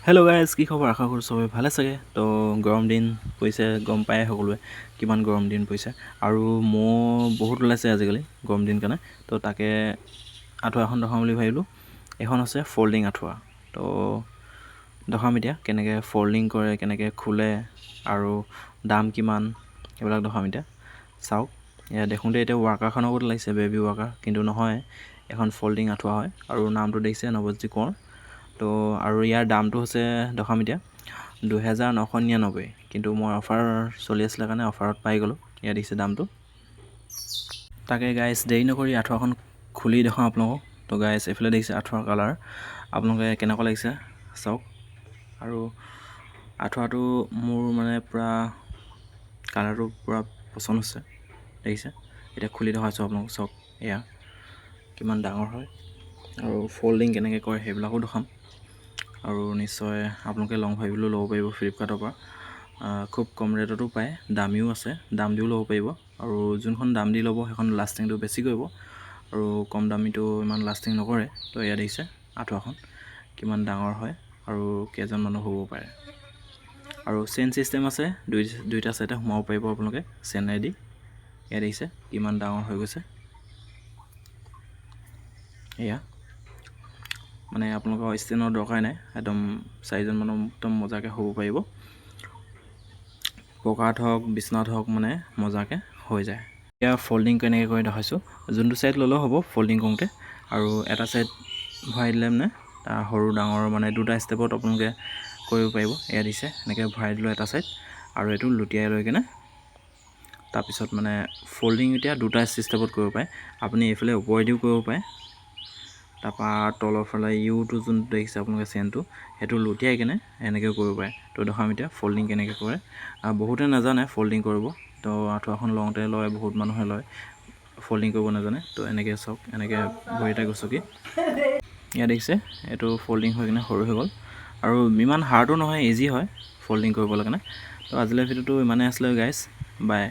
Hello' guys, কি খবৰ? আশা কৰোঁ চবেই ভালে চাগে। তো গৰম দিন পৰিছে, গম পায় সকলোৱে কিমান গৰম দিন পৰিছে। আৰু মহ বহুত ওলাইছে আজিকালি গৰম দিন কাৰণে। তো তাকে আঁঠুৱা এখন দেখাওঁ বুলি ভাবিলোঁ। এখন হৈছে ফল্ডিং আঁঠুৱা। তো দেখাম এতিয়া কেনেকৈ ফল্ডিং কৰে, কেনেকৈ খোলে আৰু দাম কিমান, সেইবিলাক দেখাম এতিয়া। চাওক, এয়া দেখোঁতে এতিয়া ৱাৰ্কাৰখনৰ লগত লাগিছে, বেবী ৱাৰ্কাৰ, কিন্তু নহয়, এখন ফল্ডিং আঁঠুৱা হয়। আৰু নামটো দেখিছে নৱজ্যোতি কোঁৱৰ। তো আৰু ইয়াৰ দামটো হৈছে দেখাম এতিয়া 2999, কিন্তু মই অফাৰ চলি আছিলে কাৰণে অফাৰত পাই গ'লোঁ। ইয়াত দিছে দামটো। তাকে গাইজ, দেৰি নকৰি আঁঠুৱাখন খুলি দেখাওঁ আপোনালোকক। তো গাইজ, এইফালে দেখিছে আঁঠুৱাৰ কালাৰ, আপোনালোকে কেনেকুৱা লাগিছে চাওক। আৰু আঁঠুৱাটো মোৰ মানে পূৰা কালাৰটো পূৰা পচন্দ হৈছে, দেখিছে। এতিয়া খুলি দেখাইছোঁ আপোনালোকক, চাওক এয়া কিমান ডাঙৰ হয় আৰু ফল্ডিং কেনেকৈ কৰে সেইবিলাকো দেখাম। আৰু নিশ্চয় আপোনালোকে লং ভাবিলেও ল'ব পাৰিব ফ্লিপকাৰ্টৰ পৰা। খুব কম ৰেটতো পায়, দামীও আছে, দাম দিও ল'ব পাৰিব। আৰু যোনখন দাম দি ল'ব সেইখন লাষ্টিংটো বেছি কৰিব, আৰু কম দামীটো ইমান লাষ্টিং নকৰে। তো এয়া দেখিছে আঁঠুৱাখন কিমান ডাঙৰ হয় আৰু কেইজন মানুহ শুব পাৰে। আৰু চেইন ছিষ্টেম আছে, দুইটা ছাইডে সোমাব পাৰিব আপোনালোকে চেইনেদি। এয়া দেখিছে কিমান ডাঙৰ হৈ গৈছে। এয়া মানে আপোনালোকৰ ষ্টেণ্ডৰ দৰকাৰ নাই, একদম 4জন মানুহ একদম মজাকৈ শুব পাৰিব। পকাত হওক বিচনাত হওক, মানে মজাকৈ হৈ যায়। এতিয়া ফল্ডিং কেনেকৈ কৰি দেখাইছোঁ। যোনটো ছাইড ল'লেও হ'ব ফল্ডিং কৰোঁতে, আৰু এটা ছাইড ভৰাই দিলে মানে সৰু ডাঙৰ মানে দুটা ষ্টেপত আপোনালোকে কৰিব পাৰিব। এয়া দিছে এনেকৈ ভৰাই দিলোঁ এটা ছাইড, আৰু এইটো লুটিয়াই লৈ কিনে তাৰপিছত মানে ফল্ডিং এতিয়া দুটা ষ্টেপত কৰিব পাৰে। আপুনি এইফালে ওপৰেদিও কৰিব পাৰে, তাৰপৰা তলৰ ফালে ইউটো যোনটো দেখিছে আপোনালোকে চেইনটো, সেইটো লুটিয়াই কিনে এনেকৈ কৰিব পাৰে। তো দেখাম এতিয়া ফল্ডিং কেনেকৈ কৰে। বহুতে নাজানে ফল্ডিং কৰিব, তো আঁঠুৱাখন লওঁতে লয়, বহুত মানুহে লয়, ফল্ডিং কৰিব নাজানে। তো এনেকৈ চাওক, এনেকৈ ভৰিতে গচকি ইয়াত দেখিছে এইটো ফল্ডিং হৈ কিনে সৰু হৈ গ'ল। আৰু ইমান হাৰ্ডো নহয়, ইজি হয় ফল্ডিং কৰিবলৈ কাৰণে। তো আজিলৈ ভিডিঅ'টো ইমানেই আছিলে গাইজ, বাই।